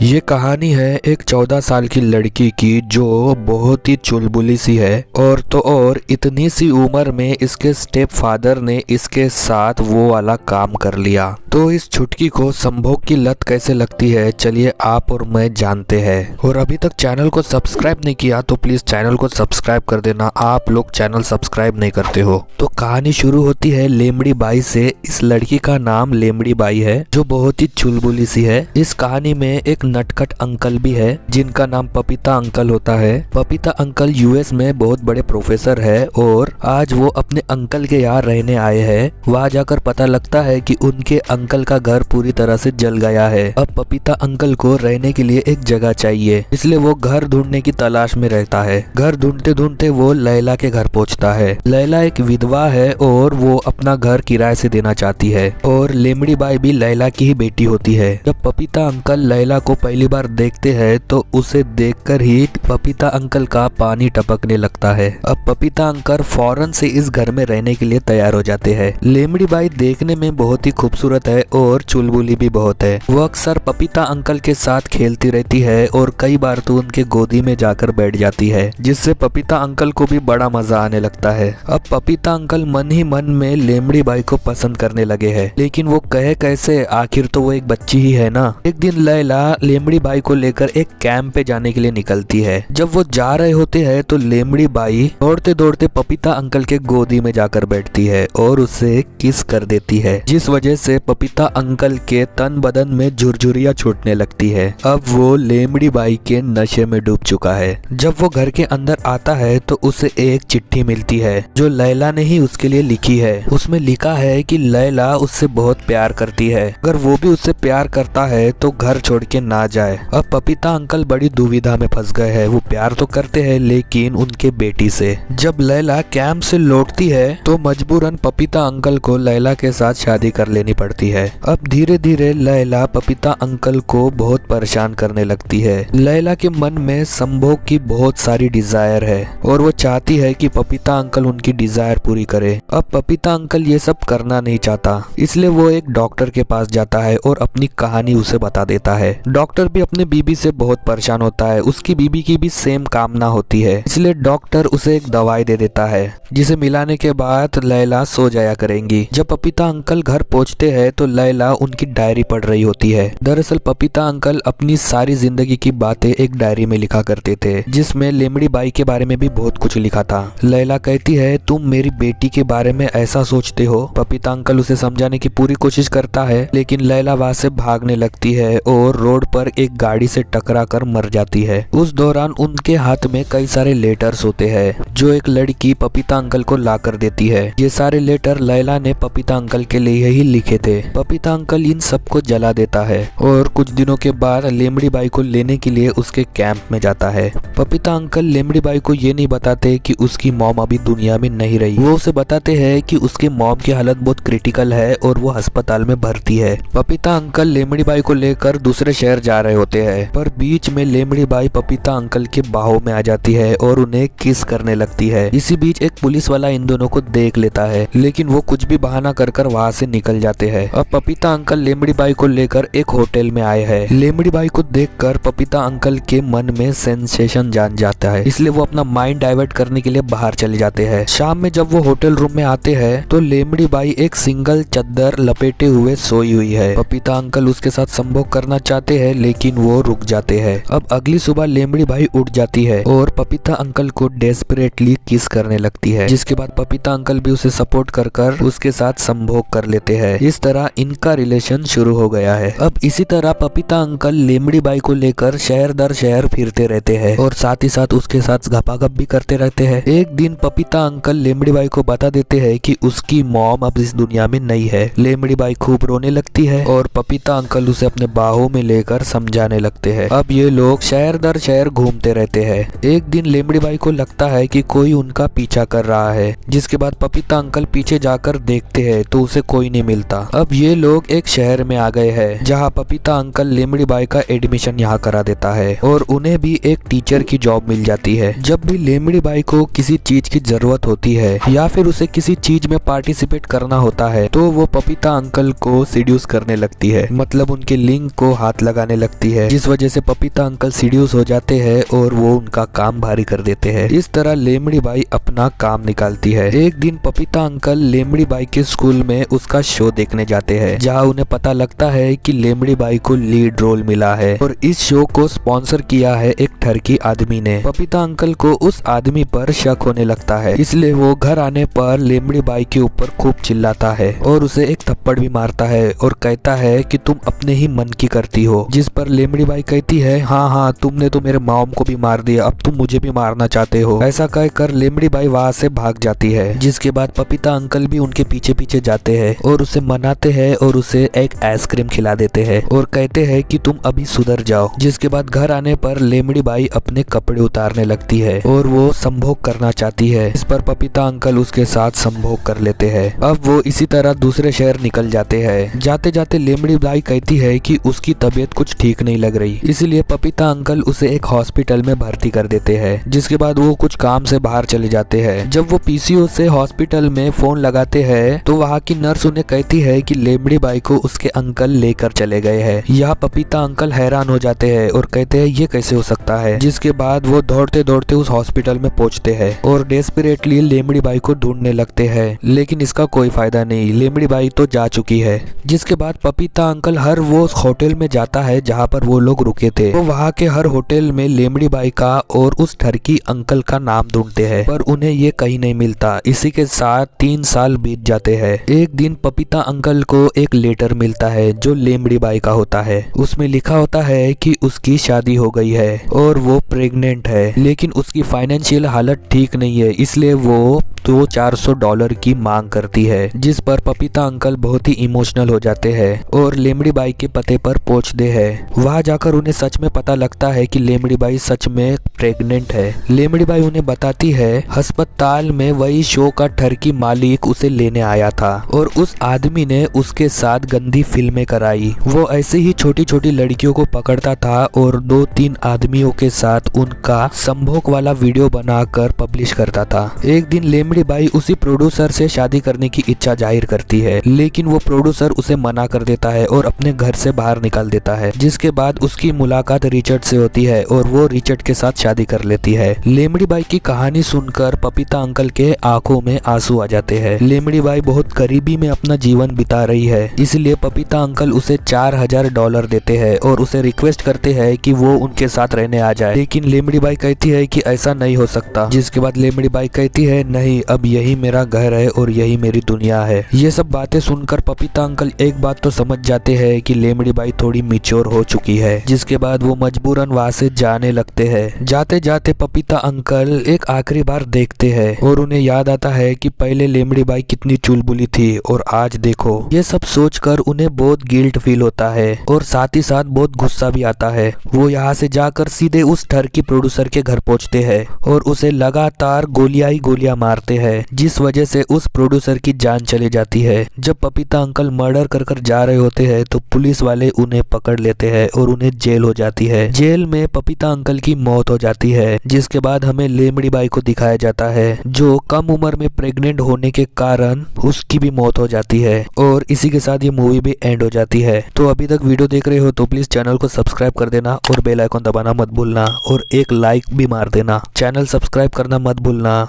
ये कहानी है एक 14 साल की लड़की की जो बहुत ही चुलबुली सी है और तो और इतनी सी उम्र में इसके स्टेप फादर ने इसके साथ वो वाला काम कर लिया। तो इस छुटकी को संभोग की लत कैसे लगती है चलिए आप और मैं जानते हैं। और अभी तक चैनल को सब्सक्राइब नहीं किया तो प्लीज चैनल को सब्सक्राइब कर देना, आप लोग चैनल सब्सक्राइब नहीं करते हो। तो कहानी शुरू होती है लेमड़ी बाई से। इस लड़की का नाम लेमड़ी बाई है जो बहुत ही चुलबुली सी है। इस कहानी में एक नटखट अंकल भी है जिनका नाम पपीता अंकल होता है। पपीता अंकल यूएस में बहुत बड़े प्रोफेसर है और आज वो अपने अंकल के यहाँ रहने आए हैं। वहाँ जाकर पता लगता है कि उनके अंकल का घर पूरी तरह से जल गया है। अब पपीता अंकल को रहने के लिए एक जगह चाहिए, इसलिए वो घर ढूंढने की तलाश में रहता है। घर ढूंढते ढूंढते वो लैला के घर पहुंचता है। लैला एक विधवा है और वो अपना घर किराए से देना चाहती है और लेमड़ी बाई भी लैला की ही बेटी होती है। जब पपीता अंकल लैला को पहली बार देखते हैं तो उसे देखकर ही पपीता अंकल का पानी टपकने लगता है। अब पपीता अंकल फौरन से इस घर में रहने के लिए तैयार हो जाते हैं। लेमड़ी बाई देखने में बहुत ही खूबसूरत है और चुलबुली भी बहुत है। वो अक्सर पपीता अंकल के साथ खेलती रहती है और कई बार तो उनके गोदी में जाकर बैठ जाती है, जिससे पपीता अंकल को भी बड़ा मजा आने लगता है। अब पपीता अंकल मन ही मन में लेमड़ी बाई को पसंद करने लगे हैं, लेकिन वो कहे कैसे, आखिर तो वो एक बच्ची ही है ना। एक दिन लैला लेमड़ी बाई को लेकर एक कैंप पे जाने के लिए निकलती है। जब वो जा रहे होते हैं तो लेमड़ी बाई दौड़ते दौड़ते पपीता अंकल के गोदी में जाकर बैठती है और उसे किस कर देती है, जिस वजह से पपीता अंकल के तन बदन में झुरझुरियां छूटने लगती है। अब वो लेमड़ी बाई के नशे में डूब चुका है। जब वो घर के अंदर आता है तो उसे एक चिट्ठी मिलती है जो लैला ने ही उसके लिए लिखी है। उसमें लिखा है कि लैला उससे बहुत प्यार करती है, अगर वो भी उससे प्यार करता है तो घर छोड़ के ना जाए। अब पपीता अंकल बड़ी दुविधा में फंस गए हैं। वो प्यार तो करते हैं लेकिन उनके बेटी से। जब लैला कैंप से लौटती है तो मजबूरन पपीता अंकल को लैला के साथ शादी कर लेनी पड़ती है। अब धीरे धीरे लैला पपीता अंकल को बहुत परेशान करने लगती है। लैला के मन में संभोग की बहुत सारी डिजायर है और वो चाहती है कि पपीता अंकल उनकी डिजायर पूरी करे। अब पपीता अंकल ये सब करना नहीं चाहता, इसलिए वो एक डॉक्टर के पास जाता है और अपनी कहानी उसे बता देता है। डॉक्टर भी अपने बीबी से बहुत परेशान होता है, उसकी बीबी की भी सेम कामना होती है, इसलिए डॉक्टर उसे एक दवाई दे देता है जिसे मिलाने के बाद लैला सो जाया करेंगी। जब पपीता अंकल घर पहुंचते हैं तो लैला उनकी डायरी पढ़ रही होती है। दरअसल पपीता अंकल अपनी सारी जिंदगी की बातें एक डायरी में लिखा करते थे, जिसमें लेमड़ी बाई के बारे में भी बहुत कुछ लिखा था। लैला कहती है, तुम मेरी बेटी के बारे में ऐसा सोचते हो। पपीता अंकल उसे समझाने की पूरी कोशिश करता है लेकिन लैला वहां से भागने लगती है और रोड पर एक गाड़ी से टकरा कर मर जाती है। उस दौरान उनके हाथ में कई सारे लेटर्स होते हैं जो एक लड़की पपीता अंकल को ला कर देती है। ये सारे लेटर लैला ने पपीता अंकल के लिए ही लिखे थे। पपीता अंकल इन सबको जला देता है और कुछ दिनों के बाद लेमड़ी बाई को लेने के लिए उसके कैंप में जाता है। पपीता अंकल लेमड़ी बाई को ये नहीं बताते कि उसकी मॉम अभी दुनिया में नहीं रही। वो उसे बताते हैं कि उसकी मॉम की हालत बहुत क्रिटिकल है और वो अस्पताल में भर्ती है। पपीता अंकल लेमड़ी बाई को लेकर दूसरे शहर जा रहे होते हैं, पर बीच में लेमड़ी बाई पपीता अंकल के बाहों में आ जाती है और उन्हें किस करने लगती है। इसी बीच एक पुलिस वाला इन दोनों को देख लेता है, लेकिन वो कुछ भी बहाना कर कर वहाँ से निकल जाते हैं। अब पपीता अंकल लेमड़ी बाई को लेकर एक होटल में आए हैं। लेमड़ी बाई को देखकर पपीता अंकल के मन में सेंसेशन जान जाता है, इसलिए वो अपना माइंड डाइवर्ट करने के लिए बाहर चले जाते हैं। शाम में जब वो होटल रूम में आते हैं तो लेमड़ी बाई एक सिंगल चद्दर लपेटे हुए सोई हुई है। पपीता अंकल उसके साथ संभोग करना चाहते हैं लेकिन वो रुक जाते हैं। अब अगली सुबह लेमड़ी बाई उठ जाती है और पपीता अंकल को डेस्परेटली किस करने लगती है, जिसके बाद पपीता अंकल भी उसे सपोर्ट कर कर उसके साथ संभोग कर लेते हैं। इस तरह इनका रिलेशन शुरू हो गया है। अब इसी तरह पपीता अंकल लेमड़ी बाई को लेकर शहर दर शहर फिरते रहते हैं और साथ ही साथ उसके साथ घपाघप भी करते रहते हैं। एक दिन पपीता अंकल लेमड़ी बाई को बता देते हैं कि उसकी मॉम अब इस दुनिया में नहीं है। लेमड़ी बाई खूब रोने लगती है और पपीता अंकल उसे अपने बाहों में लेकर समझाने लगते हैं। अब ये लोग शहर दर शहर घूमते रहते हैं। एक दिन लेमड़ी बाई को लगता है कि कोई उनका पीछा कर रहा है, जिसके बाद पपीता अंकल पीछे जाकर देखते हैं तो उसे कोई नहीं मिलता। अब ये लोग एक शहर में आ गए हैं जहाँ पपीता अंकल लेमड़ी बाई का एडमिशन यहाँ करा देता है और उन्हें भी एक टीचर की जॉब मिल जाती है। जब भी लेमड़ी बाई को किसी चीज की जरूरत होती है या फिर उसे किसी चीज में पार्टिसिपेट करना होता है तो वो पपीता अंकल को सीड्यूस करने लगती है, मतलब उनके लिंग को हाथ लगा लगाने लगती है, जिस वजह से पपीता अंकल सीरियस हो जाते हैं और वो उनका काम भारी कर देते हैं। इस तरह लेमड़ी बाई अपना काम निकालती है। एक दिन पपीता अंकल लेमड़ी बाई के स्कूल में उसका शो देखने जाते हैं, जहाँ उन्हें पता लगता है कि लेमड़ी बाई को लीड रोल मिला है और इस शो को स्पॉन्सर किया है एक ठरकी आदमी ने। पपीता अंकल को उस आदमी पर शक होने लगता है, इसलिए वो घर आने पर लेमड़ी बाई के ऊपर खूब चिल्लाता है और उसे एक थप्पड़ भी मारता है और कहता है कि तुम अपने ही मन की करती हो। जिस पर लेमड़ी बाई कहती है, हाँ हाँ, तुमने तो मेरे मॉम को भी मार दिया, अब तुम मुझे भी मारना चाहते हो। ऐसा कहकर लेमड़ी बाई वहाँ से भाग जाती है। जिसके बाद पपीता अंकल भी उनके पीछे पीछे जाते हैं और उसे मनाते हैं और उसे एक आइसक्रीम खिला देते हैं और कहते हैं कि तुम अभी सुधर जाओ। जिसके बाद घर आने पर लेमड़ी बाई अपने कपड़े उतारने लगती है और वो संभोग करना चाहती है। इस पर पपीता अंकल उसके साथ संभोग कर लेते हैं। अब वो इसी तरह दूसरे शहर निकल जाते हैं। जाते जाते लेमड़ी बाई कहती है कि उसकी तबीयत कुछ ठीक नहीं लग रही, इसलिए पपीता अंकल उसे एक हॉस्पिटल में भर्ती कर देते हैं। जिसके बाद वो कुछ काम से बाहर चले जाते हैं। जब वो पीसीओ से हॉस्पिटल में फोन लगाते हैं तो वहाँ की नर्स उन्हें कहती है कि लेमड़ी बाई को उसके अंकल लेकर चले गए हैं। यहाँ पपीता अंकल हैरान हो जाते हैं और कहते हैं ये कैसे हो सकता है। जिसके बाद वो दौड़ते दौड़ते उस हॉस्पिटल में पहुँचते हैं और डेस्परेटली लेमड़ी बाई को ढूंढने लगते हैं, लेकिन इसका कोई फायदा नहीं, लेमड़ी बाई तो जा चुकी है। जिसके बाद पपीता अंकल हर वो होटल में जाता है जहाँ पर वो लोग रुके थे। वो वहाँ के हर होटल में लेमड़ी बाई का और उस ठरकी अंकल का नाम ढूंढते हैं, पर उन्हें ये कहीं नहीं मिलता। इसी के साथ 3 साल बीत जाते हैं। एक दिन पपीता अंकल को एक लेटर मिलता है जो लेमड़ी बाई का होता है। उसमें लिखा होता है कि उसकी शादी हो गई है और वो प्रेग्नेंट है, लेकिन उसकी फाइनेंशियल हालत ठीक नहीं है, इसलिए वो तो $400 की मांग करती है। जिस पर पपीता अंकल बहुत ही इमोशनल हो जाते हैं और लेमड़ी बाई के पते पर पहुंचते हैं। वहां जाकर उन्हें सच में पता लगता है कि लेमड़ी बाई सच में प्रेग्नेंट है। लेमड़ी बाई उन्हें बताती है अस्पताल में वही शो का ठरकी मालिक उसे लेने आया था और उस आदमी ने उसके साथ गंदी फिल्में कराई। वो ऐसे ही छोटी छोटी लड़कियों को पकड़ता था और 2-3 आदमियों के साथ उनका संभोग वाला वीडियो बनाकर पब्लिश करता था। एक दिन लेमड़ी बाई उसी प्रोड्यूसर से शादी करने की इच्छा जाहिर करती है, लेकिन वो प्रोड्यूसर उसे मना कर देता है और अपने घर से बाहर निकाल देता है। जिसके बाद उसकी मुलाकात रिचर्ड से होती है और वो रिचर्ड के साथ शादी कर लेती है। लेमड़ी बाई की कहानी सुनकर पपीता अंकल के आंखों में आंसू आ जाते हैं। लेमड़ी बाई बहुत गरीबी में अपना जीवन बिता रही है, इसलिए पपीता अंकल उसे $4000 देते हैं और उसे रिक्वेस्ट करते हैं कि वो उनके साथ रहने आ जाए, लेकिन लेमड़ी बाई कहती है कि ऐसा नहीं हो सकता। जिसके बाद लेमड़ी बाई कहती है, नहीं, अब यही मेरा घर है और यही मेरी दुनिया है। ये सब बातें सुनकर पपीता अंकल एक बात तो समझ जाते हैं कि लेमड़ी बाई थोड़ी मैच्योर हो चुकी है। जिसके बाद वो मजबूरन वहाँ से जाने लगते हैं। जाते जाते पपीता अंकल एक आखिरी बार देखते हैं और उन्हें याद आता है कि पहले लेमड़ी बाई कितनी चुलबुली थी और आज देखो। ये सब सोचकर उन्हें बहुत गिल्ट फील होता है और साथ ही साथ बहुत गुस्सा भी आता है। वो यहाँ से जाकर सीधे उस ठरकी प्रोड्यूसर के घर पहुँचते हैं और उसे लगातार गोलियां ही गोलियां मारते हैं, जिस वजह से उस प्रोड्यूसर की जान चली जाती है। जब पपीता अंकल मर्डर कर जा रहे होते हैं तो पुलिस वाले उन्हें पकड़ लेते हैं और उन्हें जेल हो जाती है। जेल में पपीता अंकल की मौत हो जाती है। जिसके बाद हमें लेमड़ी बाई को दिखाया जाता है जो कम उम्र में प्रेग्नेंट होने के कारण उसकी भी मौत हो जाती है और इसी के साथ ये मूवी भी एंड हो जाती है। तो अभी तक वीडियो देख रहे हो तो प्लीज चैनल को सब्सक्राइब कर देना और बेल आइकन दबाना मत भूलना और एक लाइक भी मार देना। चैनल सब्सक्राइब करना मत भूलना।